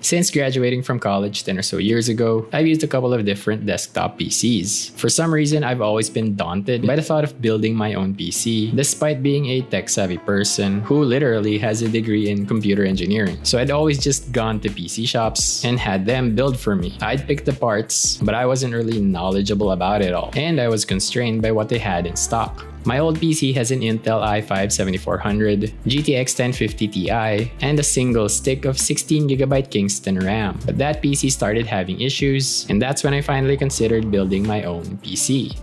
Since graduating from college 10 or so years ago, I've used a couple of different desktop PCs. For some reason, I've always been daunted by the thought of building my own PC, despite being a tech-savvy person who literally has a degree in computer engineering. So I'd always just gone to PC shops and had them build for me. I'd pick the parts, but I wasn't really knowledgeable about it all, and I was constrained by what they had in stock. My old PC has an Intel i5-7400, GTX 1050 Ti, and a single stick of 16GB Kingston RAM. But that PC started having issues, and that's when I finally considered building my own PC.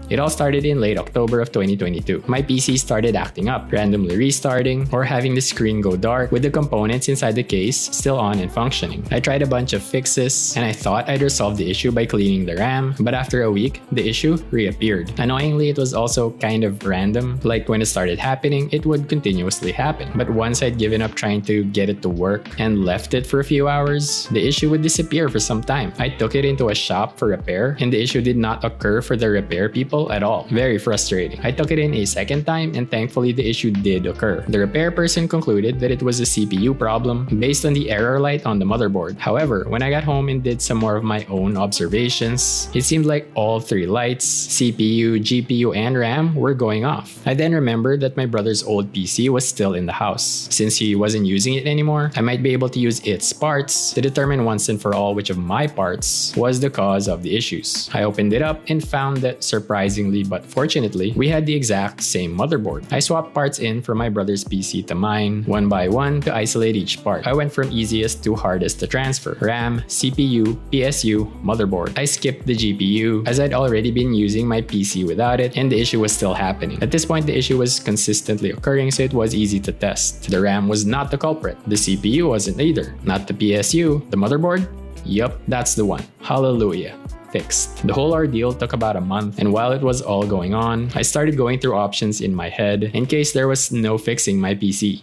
It all started in late October of 2022. My PC started acting up, randomly restarting, or having the screen go dark with the components inside the case still on and functioning. I tried a bunch of fixes, and I thought I'd resolve the issue by cleaning the RAM, but after a week, the issue reappeared. Annoyingly, it was also kind of random, like when it started happening, it would continuously happen. But once I'd given up trying to get it to work and left it for a few hours, the issue would disappear for some time. I took it into a shop for repair, and the issue did not occur for the repair people at all. Very frustrating. I took it in a second time and thankfully the issue did occur. The repair person concluded that it was a CPU problem based on the error light on the motherboard. However, when I got home and did some more of my own observations, it seemed like all three lights, CPU, GPU, and RAM were going off. I then remembered that my brother's old PC was still in the house. Since he wasn't using it anymore, I might be able to use its parts to determine once and for all which of my parts was the cause of the issues. I opened it up and found that surprisingly but fortunately, we had the exact same motherboard. I swapped parts in from my brother's PC to mine, one by one, to isolate each part. I went from easiest to hardest to transfer: RAM, CPU, PSU, motherboard. I skipped the GPU as I'd already been using my PC without it and the issue was still happening. At this point, the issue was consistently occurring, so it was easy to test. The RAM was not the culprit. The CPU wasn't either. Not the PSU. The motherboard? Yup, that's the one. Hallelujah. Fixed. The whole ordeal took about a month, and while it was all going on, I started going through options in my head in case there was no fixing my PC.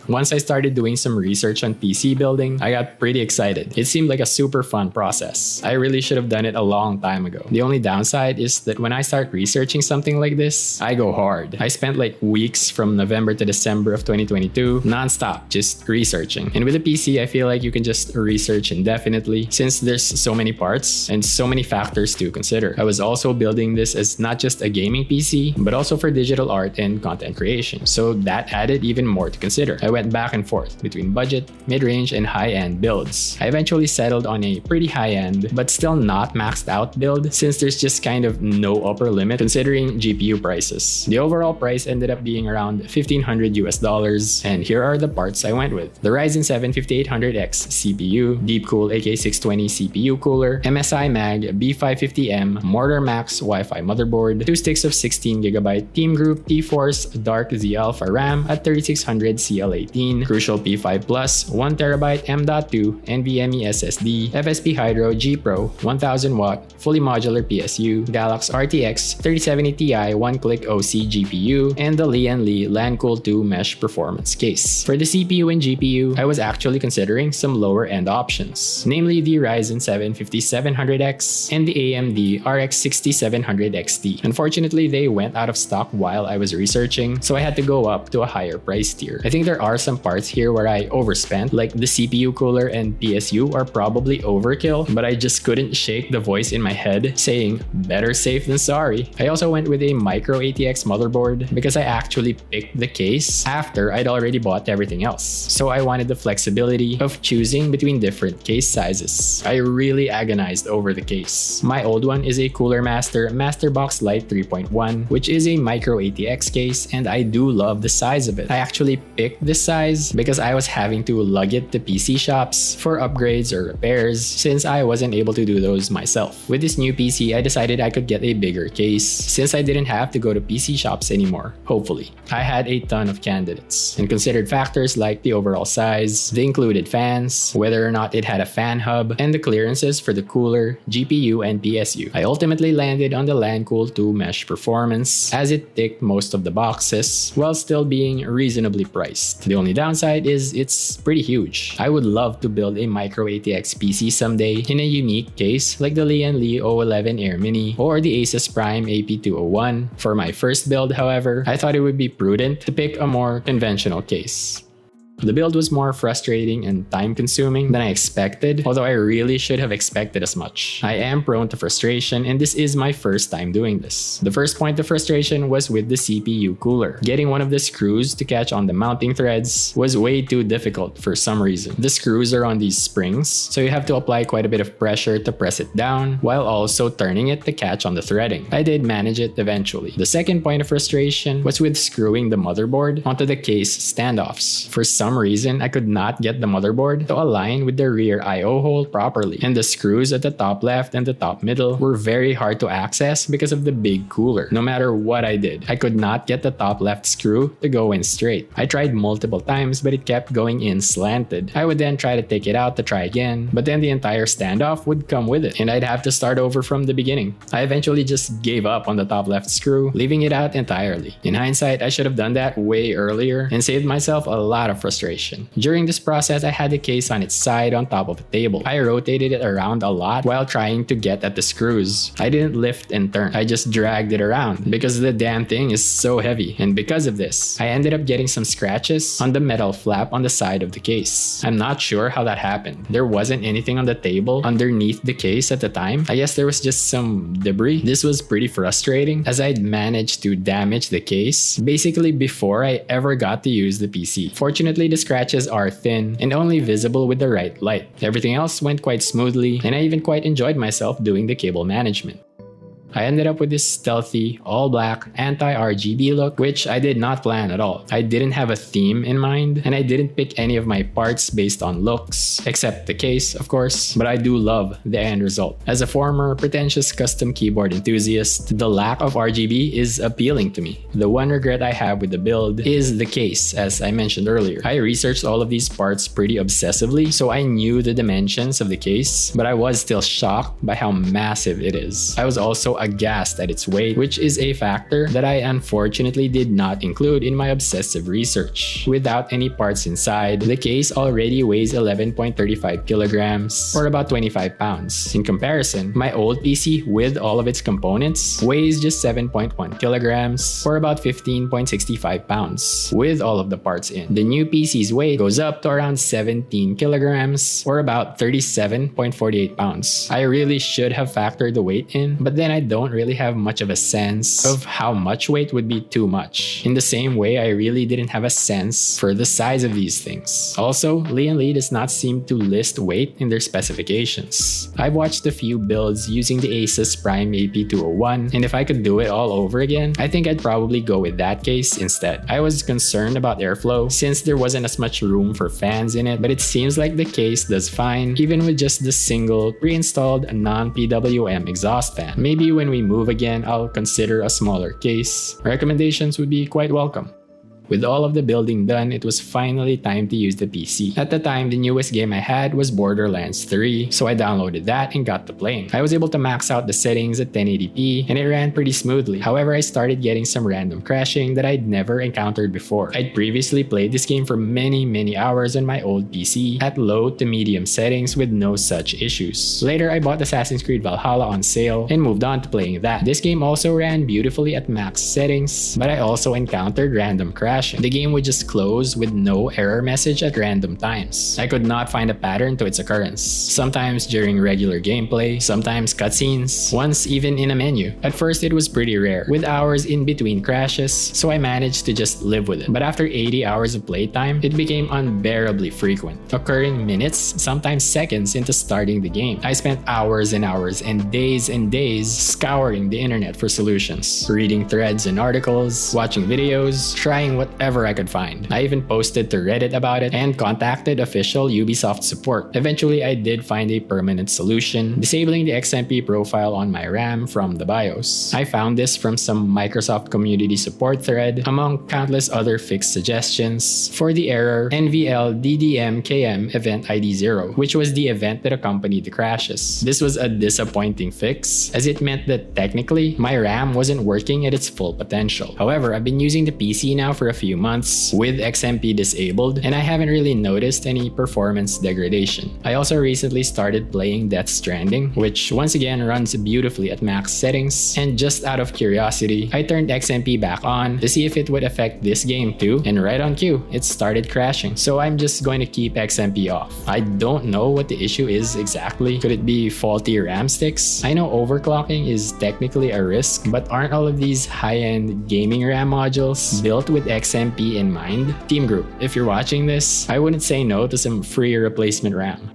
Once I started doing some research on PC building, I got pretty excited. It seemed like a super fun process. I really should have done it a long time ago. The only downside is that when I start researching something like this, I go hard. I spent like weeks from November to December of 2022, non-stop, just researching. And with a PC, I feel like you can just research indefinitely since there's so many parts and so many factors to consider. I was also building this as not just a gaming PC, but also for digital art and content creation. So that added even more to consider. I went back and forth between budget, mid-range, and high-end builds. I eventually settled on a pretty high-end, but still not maxed out build since there's just kind of no upper limit considering GPU prices. The overall price ended up being around $1,500 US, and here are the parts I went with. The Ryzen 7 5800X CPU, Deepcool AK620 CPU cooler, MSI Mag B550M Mortar Max Wi-Fi motherboard, 2 sticks of 16GB Team Group T-Force Dark Z Alpha RAM at 3600 CL18, Crucial P5 Plus, 1TB M.2 NVMe SSD, FSP Hydro G Pro 1000W fully modular PSU, Galax RTX 3070 Ti one-click OC GPU, and the Lee LANcool 2 Mesh Performance case. For the CPU and GPU, I was actually considering some lower-end options, namely the Ryzen 7 5700X and the AMD RX 6700 XT. Unfortunately, they went out of stock while I was researching, so I had to go up to a higher price tier. I think there are some parts here where I overspent, like the CPU cooler and PSU are probably overkill, but I just couldn't shake the voice in my head saying better safe than sorry. I also went with a micro ATX motherboard because I actually picked the case after I'd already bought everything else. So I wanted the flexibility of choosing between different case sizes. I really agonized over the case. My old one is a Cooler Master Masterbox Lite 3.1, which is a micro ATX case, and I do love the size of it. I actually picked this size because I was having to lug it to PC shops for upgrades or repairs since I wasn't able to do those myself. With this new PC, I decided I could get a bigger case since I didn't have to go to PC shops anymore, hopefully. I had a ton of candidates and considered factors like the overall size, the included fans, whether or not it had a fan hub, and the clearances for the cooler, GPU, and PSU. I ultimately landed on the LANcool 2 Mesh Performance as it ticked most of the boxes while still being reasonably priced. The only downside is it's pretty huge. I would love to build a micro ATX PC someday in a unique case like the Lee O11 Air Mini or the Asus Prime AP201. For my first build, however, I thought it would be prudent to pick a more conventional case. The build was more frustrating and time-consuming than I expected, although I really should have expected as much. I am prone to frustration, and this is my first time doing this. The first point of frustration was with the CPU cooler. Getting one of the screws to catch on the mounting threads was way too difficult for some reason. The screws are on these springs, so you have to apply quite a bit of pressure to press it down, while also turning it to catch on the threading. I did manage it eventually. The second point of frustration was with screwing the motherboard onto the case standoffs. For some reason, I could not get the motherboard to align with the rear I/O hole properly, and the screws at the top left and the top middle were very hard to access because of the big cooler. No matter what I did, I could not get the top left screw to go in straight. I tried multiple times, but it kept going in slanted. I would then try to take it out to try again, but then the entire standoff would come with it, and I'd have to start over from the beginning. I eventually just gave up on the top left screw, leaving it out entirely. In hindsight, I should have done that way earlier and saved myself a lot of frustration. During this process, I had the case on its side on top of the table. I rotated it around a lot while trying to get at the screws. I didn't lift and turn. I just dragged it around because the damn thing is so heavy, and because of this, I ended up getting some scratches on the metal flap on the side of the case. I'm not sure how that happened. There wasn't anything on the table underneath the case at the time. I guess there was just some debris. This was pretty frustrating as I'd managed to damage the case basically before I ever got to use the PC. Fortunately, the scratches are thin and only visible with the right light. Everything else went quite smoothly, and I even quite enjoyed myself doing the cable management. I ended up with this stealthy, all-black, anti-RGB look, which I did not plan at all. I didn't have a theme in mind, and I didn't pick any of my parts based on looks, except the case, of course, but I do love the end result. As a former pretentious custom keyboard enthusiast, the lack of RGB is appealing to me. The one regret I have with the build is the case, as I mentioned earlier. I researched all of these parts pretty obsessively, so I knew the dimensions of the case, but I was still shocked by how massive it is. I was also aghast at its weight, which is a factor that I unfortunately did not include in my obsessive research. Without any parts inside, the case already weighs 11.35 kilograms, or about 25 pounds. In comparison, my old PC with all of its components weighs just 7.1 kilograms, or about 15.65 pounds, with all of the parts in. The new PC's weight goes up to around 17 kilograms, or about 37.48 pounds. I really should have factored the weight in, but then I don't really have much of a sense of how much weight would be too much. In the same way, I really didn't have a sense for the size of these things. Also, Lian Li does not seem to list weight in their specifications. I've watched a few builds using the Asus Prime AP201, and if I could do it all over again, I think I'd probably go with that case instead. I was concerned about airflow since there wasn't as much room for fans in it, but it seems like the case does fine even with just the single pre-installed non-PWM exhaust fan. Maybe when we move again, I'll consider a smaller case. Recommendations would be quite welcome. With all of the building done, it was finally time to use the PC. At the time, the newest game I had was Borderlands 3, so I downloaded that and got to playing. I was able to max out the settings at 1080p, and it ran pretty smoothly. However, I started getting some random crashing that I'd never encountered before. I'd previously played this game for many hours on my old PC at low to medium settings with no such issues. Later, I bought Assassin's Creed Valhalla on sale and moved on to playing that. This game also ran beautifully at max settings, but I also encountered random crashing. The game would just close with no error message at random times. I could not find a pattern to its occurrence. Sometimes during regular gameplay, sometimes cutscenes, once even in a menu. At first it was pretty rare, with hours in between crashes, so I managed to just live with it. But after 80 hours of playtime, it became unbearably frequent, occurring minutes, sometimes seconds into starting the game. I spent hours and hours and days scouring the internet for solutions, reading threads and articles, watching videos, trying whatever I could find. I even posted to Reddit about it and contacted official Ubisoft support. Eventually, I did find a permanent solution, disabling the XMP profile on my RAM from the BIOS. I found this from some Microsoft community support thread, among countless other fix suggestions, for the error NVL-DDM-KM event ID 0, which was the event that accompanied the crashes. This was a disappointing fix, as it meant that technically, my RAM wasn't working at its full potential. However, I've been using the PC now for a a few months with XMP disabled, and I haven't really noticed any performance degradation. I also recently started playing Death Stranding, which once again runs beautifully at max settings, and just out of curiosity, I turned XMP back on to see if it would affect this game too, and right on cue, it started crashing. So I'm just going to keep XMP off. I don't know what the issue is exactly. Could it be faulty RAM sticks? I know overclocking is technically a risk, but aren't all of these high-end gaming RAM modules built with XMP in mind? Team Group, if you're watching this, I wouldn't say no to some free replacement RAM.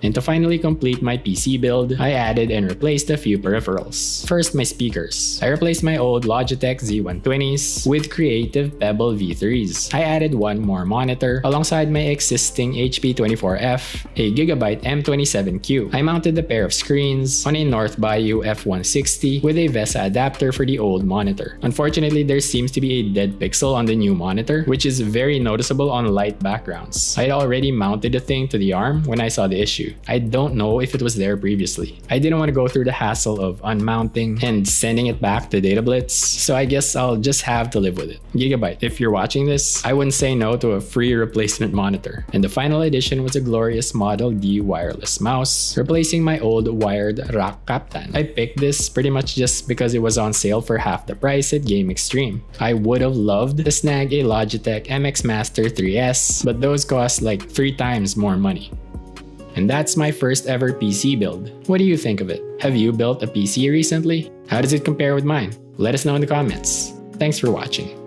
And to finally complete my PC build, I added and replaced a few peripherals. First, my speakers. I replaced my old Logitech Z120s with Creative Pebble V3s. I added one more monitor alongside my existing HP 24F, a Gigabyte M27Q. I mounted a pair of screens on a North Bayou F160 with a VESA adapter for the old monitor. Unfortunately, there seems to be a dead pixel on the new monitor, which is very noticeable on light backgrounds. I had already mounted the thing to the arm when I saw the issue. I don't know if it was there previously. I didn't want to go through the hassle of unmounting and sending it back to DataBlitz, so I guess I'll just have to live with it. Gigabyte, if you're watching this, I wouldn't say no to a free replacement monitor. And the final addition was a glorious Model D wireless mouse, replacing my old wired Rock Captain. I picked this pretty much just because it was on sale for half the price at Game Extreme. I would have loved to snag a Logitech MX Master 3S, but those cost like 3 times more money. And that's my first ever PC build. What do you think of it? Have you built a PC recently? How does it compare with mine? Let us know in the comments. Thanks for watching.